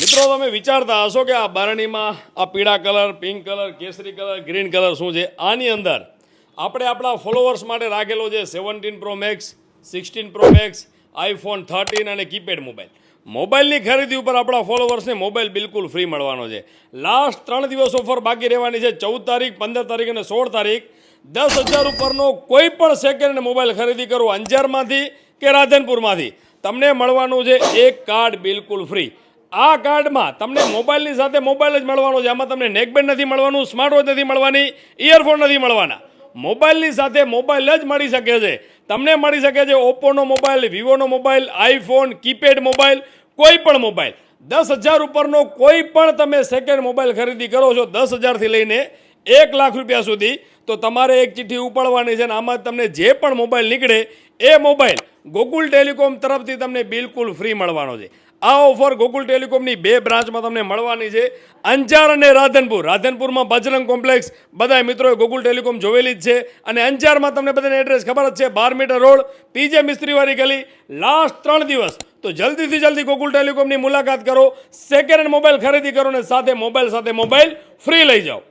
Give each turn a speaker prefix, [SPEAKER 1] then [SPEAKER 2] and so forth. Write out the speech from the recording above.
[SPEAKER 1] મિત્રો તમે વિચારતા હશો કે આ બારણીમાં આ પીળા કલર, પિંક કલર, કેસરી કલર, ગ્રીન કલર શું છે? આની અંદર આપણે આપણા ફોલોવર્સ માટે રાખેલો છે 17 pro max, 16 pro max, iPhone 13 અને કીપેડ મોબાઈલ. મોબાઈલની ખરીદી ઉપર આપણા ફોલોવર્સને મોબાઈલ બિલકુલ ફ્રી મળવાનો છે. લાસ્ટ 3 દિવસ ઓફર બાકી રહેવાની છે. 14 તારીખ, 15 તારીખ અને 16 તારીખ. 10,000 ઉપરનો કોઈ પણ સેકન્ડ મોબાઈલ ખરીદી કરો અંજારમાંથી કે રાધનપુરમાંથી, તમને મળવાનું છે એક કાર્ડ બિલકુલ ફ્રી. આ કાર્ડમાં તમને મોબાઈલની સાથે મોબાઈલ જ મળવાનો છે. આમાં તમને નેકબેન્ડ નથી મળવાનું, સ્માર્ટ વોચ નથી મળવાની, ઇયરફોન નથી મળવાના. મોબાઈલની સાથે મોબાઈલ જ મળી શકે છે. તમને મળી શકે છે ઓપ્પોનો મોબાઈલ, વિવોનો મોબાઈલ, આઈફોન, કીપેડ મોબાઈલ, કોઈ પણ મોબાઈલ. 10,000 ઉપરનો કોઈ પણ તમે સેકન્ડ મોબાઈલ ખરીદી કરો છો 10,000થી લઈને 1 લાખ રૂપિયા સુધી, તો તમારે એક ચિઠ્ઠી ઉપાડવાની છે અને આમાં તમને જે પણ મોબાઈલ નીકળે એ મોબાઈલ ગોકુલ ટેલિકોમ તરફથી તમને બિલકુલ ફ્રી મળવાનો છે. આ ઓફર ગોકુલ ટેલિકોમની 2 બ્રાન્ચમાં તમને મળવાની છે, અંજાર અને રાધનપુર. રાધનપુરમાં બજરંગ કોમ્પ્લેક્સ બધા મિત્રોએ ગોકુલ ટેલિકોમ જોવેલી જ છે, અને અંજારમાં તમને બધાને એડ્રેસ ખબર જ છે, 12 મીટર રોડ, પીજે મિસ્ત્રીવાળી ગલી. લાસ્ટ 3 દિવસ તો જલ્દીથી જલ્દી ગોકુલ ટેલિકોમની મુલાકાત કરો, સેકન્ડ હેન્ડ મોબાઈલ ખરીદી કરો અને સાથે મોબાઈલ ફ્રી લઈ જાઓ.